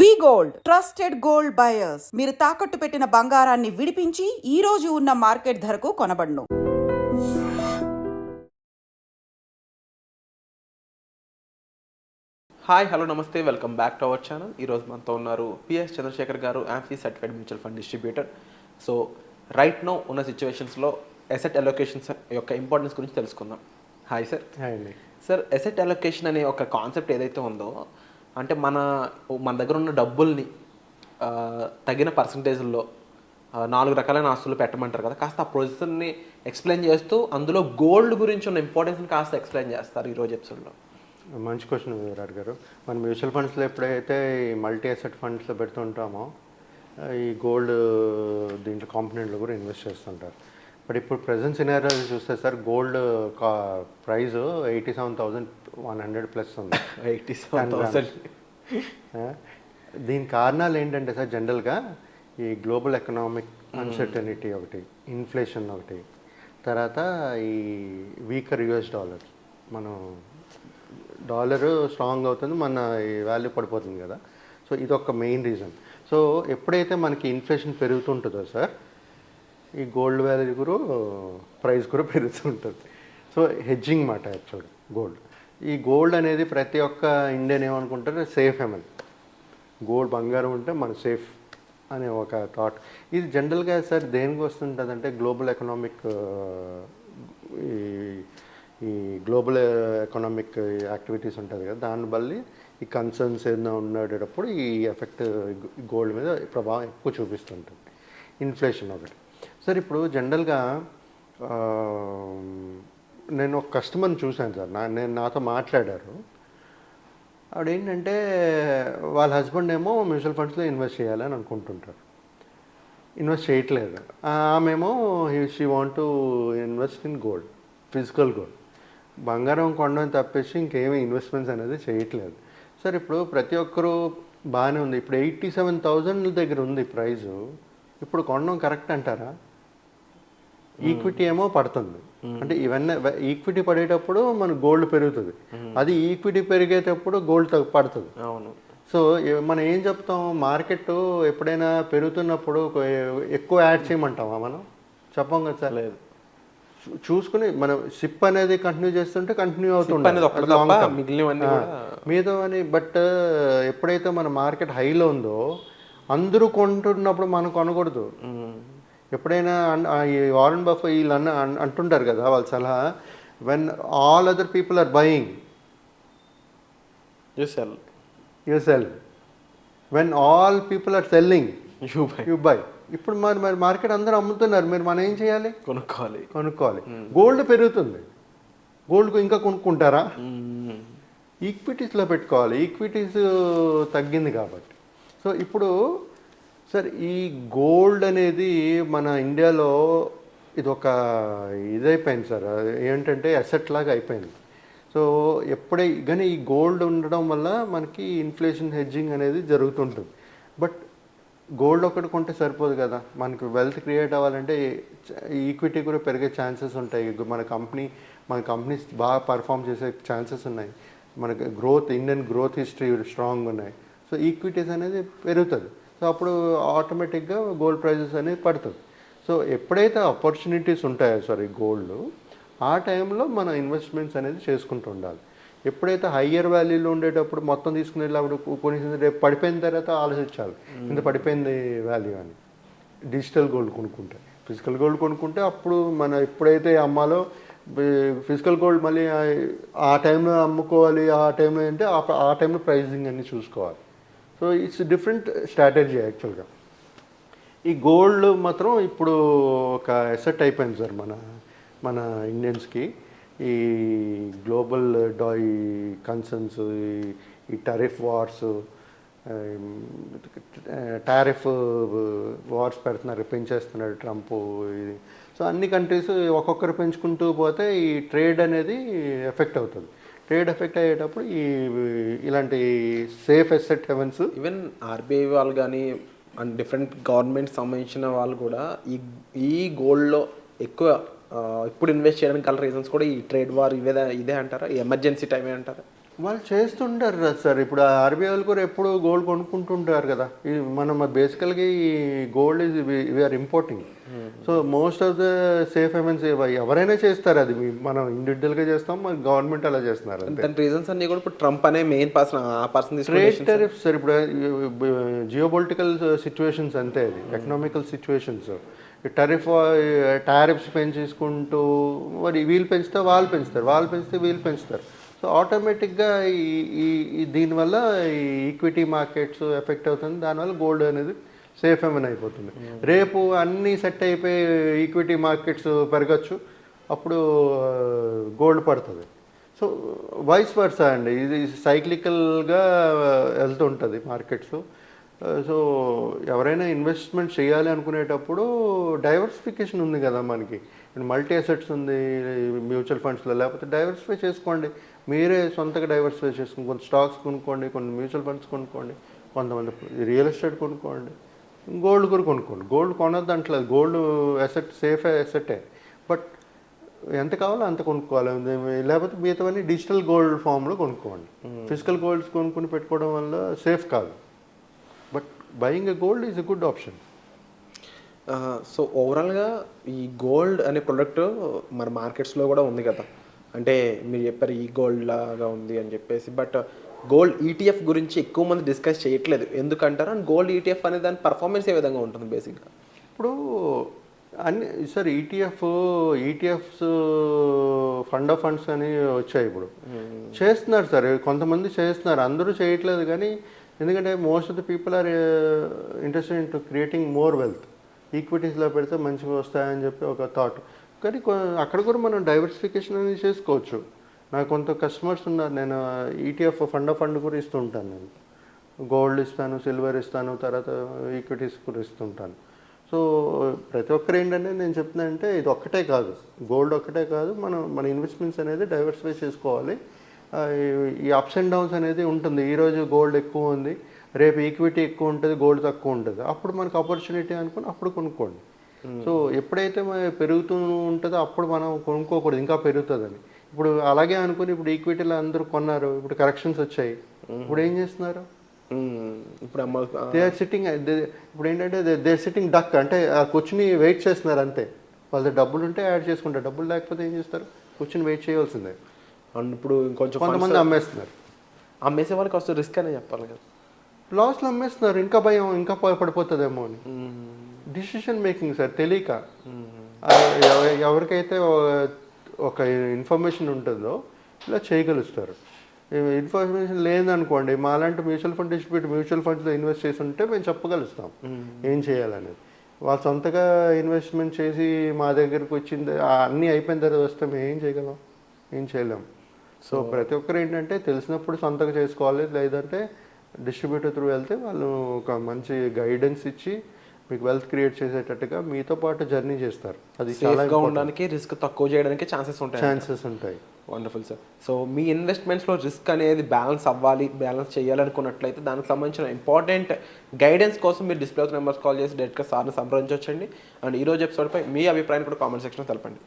వి gold trusted gold buyers. మీరు తాకట్టు పెట్టిన బంగారాన్ని విడిపించి ఈ రోజు ఉన్న మార్కెట్ ధరకు కొనబడును. హాయ్ హలో నమస్తే, welcome back to our channel. ఈరోజు మనతో ఉన్నారు PS Chandrashekar garu, AMFI certified mutual fund distributor. So right now ఉన్న సిచ్యువేషన్స్లో అసెట్ అలొకేషన్స్ యొక్క ఇంపార్టెన్స్ గురించి తెలుసుకుందాం. Hi sir. హాయ్ అండి. సార్, అసెట్ అలొకేషన్ అనే ఒక కాన్సెప్ట్ ఏదైతే ఉందో, అంటే మన దగ్గర ఉన్న డబ్బుల్ని తగిన పర్సంటేజ్లో 4 రకాలైన ఆస్తులు పెట్టమంటారు కదా, కాస్త ఆ ప్రొసెస్ని ఎక్స్ప్లెయిన్ చేస్తూ అందులో గోల్డ్ గురించి ఉన్న ఇంపార్టెన్స్ని కాస్త ఎక్స్ప్లెయిన్ చేస్తారు ఈరోజు ఎపిసోడ్లో. మంచి క్వశ్చన్ విరాట్ గారు. మనం మ్యూచువల్ ఫండ్స్లో ఎప్పుడైతే ఈ మల్టీ అసెట్ ఫండ్స్లో పెడుతుంటామో ఈ గోల్డ్ దీంట్లో కాంపోనెంట్లో కూడా ఇన్వెస్ట్ చేస్తుంటారు. బట్ ఇప్పుడు ప్రజెంట్ సినారియో చూస్తే సార్, గోల్డ్ ప్రైస్ 87,100 ప్లస్ ఉంది. 87,000. దీని కారణాలు ఏంటంటే సార్, జనరల్గా ఈ గ్లోబల్ ఎకనామిక్ అన్సర్టనిటీ ఒకటి, ఇన్ఫ్లేషన్ ఒకటి, తర్వాత ఈ వీకర్ యుఎస్ డాలర్. మనం డాలరు స్ట్రాంగ్ అవుతుంది, మన ఈ వాల్యూ పడిపోతుంది కదా. సో ఇది ఒక మెయిన్ రీజన్. సో ఎప్పుడైతే మనకి ఇన్ఫ్లేషన్ పెరుగుతుంటుందో సార్, ఈ గోల్డ్ వాల్యూ కూడా ప్రైస్ కూడా పెరుగుతుంటుంది. సో హెడ్జింగ్ మాట యాక్చువల్గా గోల్డ్. ఈ గోల్డ్ అనేది ప్రతి ఒక్క ఇండియన్ ఏమనుకుంటారు, సేఫ్ ఏమని, గోల్డ్ బంగారం ఉంటే మన సేఫ్ అనే ఒక థాట్. ఇది జనరల్గా సార్ దేనికి వస్తుంటుంది అంటే, గ్లోబల్ ఎకనామిక్ ఈ గ్లోబల్ ఎకనామిక్ యాక్టివిటీస్ ఉంటుంది కదా, దానివల్ల ఈ కన్సర్న్స్ ఏదైనా ఉండేటప్పుడు ఈ ఎఫెక్ట్ గోల్డ్ మీద ప్రభావం ఎక్కువ చూపిస్తుంటుంది. ఇన్ఫ్లేషన్ ఒకటి సార్. ఇప్పుడు జనరల్గా నేను ఒక కస్టమర్ని చూశాను సార్, నాతో మాట్లాడారు. ఆవిడేంటంటే వాళ్ళ హస్బెండ్ ఏమో మ్యూచువల్ ఫండ్స్లో ఇన్వెస్ట్ చేయాలని అనుకుంటుంటారు, ఇన్వెస్ట్ చేయట్లేదు. ఆమెమో she want to invest in gold, physical gold. బంగారం కొనడం తప్పేసి ఇంకేమీ ఇన్వెస్ట్మెంట్స్ అనేది చేయట్లేదు సార్. ఇప్పుడు ప్రతి ఒక్కరూ బాగానే ఉంది. ఇప్పుడు 87,000 దగ్గర ఉంది ప్రైజు. ఇప్పుడు కొనడం కరెక్ట్ అంటారా? ఈక్విటీ ఏమో పడుతుంది. అంటే ఇవన్నీ ఈక్విటీ పడేటప్పుడు మన గోల్డ్ పెరుగుతుంది, అది ఈక్విటీ పెరిగేటప్పుడు గోల్డ్ పడుతుంది. అవును. సో మనం ఏం చెప్తాం, మార్కెట్ ఎప్పుడైనా పెరుగుతున్నప్పుడు ఎక్కువ యాడ్ చేయమంటామా? మనం చెప్పం కదా సార్. లేదు, చూసుకుని మనం సిప్ అనేది కంటిన్యూ చేస్తుంటే కంటిన్యూ అవుతుంది మీద అని. బట్ ఎప్పుడైతే మన మార్కెట్ హైలో ఉందో, అందరూ కొంటున్నప్పుడు మనం కొనకూడదు. ఎప్పుడైనా ఈ వారెన్ బఫెట్ వీళ్ళు అంటుంటారు కదా, వాళ్ళ సలహా, when all other people are buying you sell, when all people are selling you buy. ఇప్పుడు మరి మార్కెట్ అందరూ అమ్ముతున్నారు, మనం ఏం చేయాలి? కొనుక్కోవాలి. గోల్డ్ పెరుగుతుంది, గోల్డ్ ఇంకా కొనుక్కుంటారా? ఈక్విటీస్లో పెట్టుకోవాలి, ఈక్విటీస్ తగ్గింది కాబట్టి. సో ఇప్పుడు సార్, ఈ గోల్డ్ అనేది మన ఇండియాలో ఇది ఒక ఇదైపోయింది సార్, ఏంటంటే అసెట్ లాగా అయిపోయింది. సో ఎప్పుడే కానీ ఈ గోల్డ్ ఉండడం వల్ల మనకి ఇన్ఫ్లేషన్ హెడ్జింగ్ అనేది జరుగుతుంటుంది. బట్ గోల్డ్ ఒకటి కొంటే సరిపోదు కదా, మనకు వెల్త్ క్రియేట్ అవ్వాలంటే ఈక్విటీ కూడా పెరిగే ఛాన్సెస్ ఉంటాయి. మన కంపెనీస్ బాగా పర్ఫామ్ చేసే ఛాన్సెస్ ఉన్నాయి. మనకి ఇండియన్ గ్రోత్ హిస్టరీ స్ట్రాంగ్ ఉన్నాయి. సో ఈక్విటీస్ అనేది పెరుగుతుంది. సో అప్పుడు ఆటోమేటిక్గా గోల్డ్ ప్రైజెస్ అనేది పడుతుంది. సో ఎప్పుడైతే ఆపర్చునిటీస్ ఉంటాయో సారీ గోల్డ్, ఆ టైంలో మన ఇన్వెస్ట్మెంట్స్ అనేది చేసుకుంటూ ఉండాలి. ఎప్పుడైతే హయ్యర్ వాల్యూలో ఉండేటప్పుడు మొత్తం తీసుకుని అప్పుడు కొన్ని రేపు పడిపోయిన తర్వాత ఆలోచించాలి, ఇంత పడిపోయింది వాల్యూ అని. డిజిటల్ గోల్డ్ కొనుక్కుంటే, ఫిజికల్ గోల్డ్ కొనుక్కుంటే అప్పుడు మనం ఎప్పుడైతే అమ్మాలో ఫిజికల్ గోల్డ్ మళ్ళీ ఆ టైంలో అమ్ముకోవాలి. ఆ టైంలో అంటే ఆ టైంలో ప్రైజింగ్ అన్ని చూసుకోవాలి. సో ఇట్స్ డిఫరెంట్ స్ట్రాటజీ యాక్చువల్గా. ఈ గోల్డ్ మాత్రం ఇప్పుడు ఒక అసెట్ అయిపోయింది సార్ మన ఇండియన్స్కి. ఈ గ్లోబల్ ఈ కన్సర్న్స్, ఈ టారిఫ్ వార్స్, పెడుతున్నారు, పెంచేస్తున్నాడు ట్రంప్. సో అన్ని కంట్రీస్ ఒక్కొక్కరు పెంచుకుంటూ పోతే ఈ ట్రేడ్ అనేది ఎఫెక్ట్ అవుతుంది. ట్రేడ్ ఎఫెక్ట్ అయ్యేటప్పుడు ఇలాంటి safe asset havens, even RBI వాళ్ళు కానీ అండ్ డిఫరెంట్ గవర్నమెంట్ సంబంధించిన వాళ్ళు కూడా ఈ గోల్డ్లో ఎక్కువ ఇప్పుడు ఇన్వెస్ట్ చేయడానికి గల రీజన్స్ కూడా ఈ ట్రేడ్ వార్ ఇదే అంటారా? ఈ ఎమర్జెన్సీ టైమే అంటారా? వాళ్ళు చేస్తుంటారు కదా సార్. ఇప్పుడు ఆర్బీఐ వాళ్ళు కూడా ఎప్పుడు గోల్డ్ కొనుక్కుంటుంటారు కదా. మనం బేసికల్గా ఈ gold is we are importing. So most of the safe havens ఎవరైనా చేస్తారు. అది మనం ఇండివిజువల్గా చేస్తాం, మన గవర్నమెంట్ అలా చేస్తున్నారు. దాని రీజన్స్ అన్ని కూడా ఇప్పుడు ట్రంప్ అనే మెయిన్ పర్సన్, ఆ పర్సన్ ట్రేడ్ టారిఫ్స్ సార్. ఇప్పుడు జియోపొలిటికల్ సిచ్యువేషన్స్ అంతే, అది ఎకనామికల్ సిచ్యువేషన్స్. టారిఫ్స్ పెంచేసుకుంటూ మరి వీళ్ళు పెంచితే వాళ్ళు పెంచుతారు, వాళ్ళు పెంచితే వీళ్ళు పెంచుతారు. సో ఆటోమేటిక్గా దీనివల్ల ఈ ఈక్విటీ మార్కెట్స్ ఎఫెక్ట్ అవుతుంది. దానివల్ల గోల్డ్ అనేది సేఫ్ హెవెన్ అయిపోతుంది. రేపు అన్నీ సెట్ అయిపోయి ఈక్విటీ మార్కెట్స్ పెరగచ్చు, అప్పుడు గోల్డ్ పడుతుంది. సో వైస్ వర్సా అండి, ఇది సైక్లికల్గా వెళ్తుంటుంది మార్కెట్స్. సో ఎవరైనా ఇన్వెస్ట్మెంట్ చేయాలి అనుకునేటప్పుడు డైవర్సిఫికేషన్ ఉంది కదా మనకి. మల్టీ అసెట్స్ ఉంది మ్యూచువల్ ఫండ్స్లో, లేకపోతే డైవర్సిఫై చేసుకోండి. మీరే సొంతగా డైవర్సిఫై చేసుకోండి. కొంత స్టాక్స్ కొనుక్కోండి, కొన్ని మ్యూచువల్ ఫండ్స్ కొనుక్కోండి, కొంతమంది రియల్ ఎస్టేట్ కొనుక్కోండి, గోల్డ్ కూడా కొనుక్కోండి. గోల్డ్ కొనొద్దు అంటలేదు, గోల్డ్ అసెట్ సేఫ్ అసెటే, బట్ ఎంత కావాలో అంత కొనుక్కోవాలి. లేకపోతే మిగతావన్నీ డిజిటల్ గోల్డ్ ఫామ్లో కొనుక్కోండి. ఫిజికల్ గోల్డ్స్ కొనుక్కొని పెట్టుకోవడం వల్ల సేఫ్ కాదు. But buying a gold is a good option. So ఓవరాల్గా ఈ గోల్డ్ అనే ప్రోడక్ట్ మన మార్కెట్స్లో కూడా ఉంది కదా, అంటే మీరు చెప్పారు ఈ గోల్డ్ లాగా ఉంది అని చెప్పేసి, బట్ గోల్డ్ ఈటీఎఫ్ గురించి ఎక్కువ మంది డిస్కస్ చేయట్లేదు ఎందుకంటారు? అండ్ గోల్డ్ ఈటీఎఫ్ అనే దాని పర్ఫార్మెన్స్ ఏ విధంగా ఉంటుంది బేసిక్గా? ఇప్పుడు అన్ని sir ETFs fund of funds అని వచ్చాయి. ఇప్పుడు చేస్తున్నారు సార్, కొంతమంది చేస్తున్నారు, అందరూ చేయట్లేదు. కానీ ఎందుకంటే most of the people are interested in to creating more wealth. ఈక్విటీస్లో పెడితే మంచిగా వస్తాయని చెప్పి ఒక థాట్. కానీ అక్కడ కూడా మనం డైవర్సిఫికేషన్ అనేది చేసుకోవచ్చు. నాకు కొంత కస్టమర్స్ ఉన్నారు, నేను ఈటీఎఫ్ ఫండ్ ఆఫ్ ఫండ్ కూడా ఇస్తుంటాను. నేను గోల్డ్ ఇస్తాను, సిల్వర్ ఇస్తాను, తర్వాత ఈక్విటీస్ కూడా ఇస్తుంటాను. సో ప్రతి ఒక్కరు ఏంటంటే నేను చెప్తున్నానంటే ఇది ఒక్కటే కాదు, గోల్డ్ ఒక్కటే కాదు, మన ఇన్వెస్ట్మెంట్స్ అనేది డైవర్సిఫై చేసుకోవాలి. ఈ అప్స్ అండ్ డౌన్స్ అనేది ఉంటుంది. ఈరోజు గోల్డ్ ఎక్కువ ఉంది, రేపు ఈక్విటీ ఎక్కువ ఉంటుంది, గోల్డ్ తక్కువ ఉంటుంది. అప్పుడు మనకు ఆపర్చునిటీ అనుకుని అప్పుడు కొనుక్కోండి. సో ఎప్పుడైతే పెరుగుతూ ఉంటుందో అప్పుడు మనం కొనుక్కోకూడదు, ఇంకా పెరుగుతుందని. ఇప్పుడు అలాగే అనుకుని ఇప్పుడు ఈక్విటీలో అందరూ కొన్నారు, ఇప్పుడు కరెక్షన్స్ వచ్చాయి, ఇప్పుడు ఏం చేస్తున్నారు? ఇప్పుడు దే ఆర్ సిట్టింగ్. ఇప్పుడు ఏంటంటే దే ఆర్ సిట్టింగ్ డక్, అంటే ఆ కూర్చుని వెయిట్ చేస్తున్నారు అంతే. వాళ్ళ డబ్బులు ఉంటే యాడ్ చేసుకుంటారు, డబ్బులు లేకపోతే ఏం చేస్తారు? కూర్చుని వెయిట్ చేయవలసిందే. అండ్ ఇప్పుడు ఇంకొంచెం కొంతమంది అమ్మేస్తున్నారు. అమ్మేసే వాళ్ళకి వస్తే రిస్క్ అనే చెప్పాలి కదా, లాస్లో అమ్మేస్తున్నారు, ఇంకా భయం, ఇంకా పడిపోతుందేమో అని. డిసిషన్ మేకింగ్ సార్ తెలియక. ఎవరికైతే ఒక ఇన్ఫర్మేషన్ ఉంటుందో ఇలా చేయగలుగుతారు. ఇన్ఫర్మేషన్ లేదనుకోండి, మాలాంటి మ్యూచువల్ ఫండ్ డిస్ట్రిబ్యూటర్ మ్యూచువల్ ఫండ్స్లో ఇన్వెస్ట్ చేసి ఉంటే మేము చెప్పగలుగుతాం ఏం చేయాలనేది. వాళ్ళు సొంతగా ఇన్వెస్ట్మెంట్ చేసి మా దగ్గరకు వచ్చింది అన్నీ అయిపోయిన తర్వాత వస్తే మేము ఏం చేయగలం? ఏం చేయలేం. సో ప్రతి ఒక్కరు ఏంటంటే తెలిసినప్పుడు సొంతగా చేసుకోవాలి, లేదంటే డిస్ట్రిబ్యూటర్ త్రూ వెళ్తే వాళ్ళు ఒక మంచి గైడెన్స్ ఇచ్చి మీకు వెల్త్ క్రియేట్ చేసేటట్టుగా మీతో పాటు జర్నీ చేస్తారు. అది చాలా ఉండడానికి, రిస్క్ తక్కువ చేయడానికి ఛాన్సెస్ ఉంటాయి. Wonderful sir. సో మీ ఇన్వెస్ట్మెంట్స్లో రిస్క్ అనేది బ్యాలెన్స్ అవ్వాలి, బ్యాలెన్స్ చేయాలనుకున్నట్లయితే దానికి సంబంధించిన ఇంపార్టెంట్ గైడెన్స్ కోసం మీరు డిస్ప్లే నెంబర్స్ కాల్ చేసి డైరెక్ట్గా సార్ని సంప్రదించవచ్చండి. అండ్ ఈరోజు ఎపిసోడ్పై మీ అభిప్రాయాన్ని కూడా కామెంట్ సెక్షన్లో తెలపండి.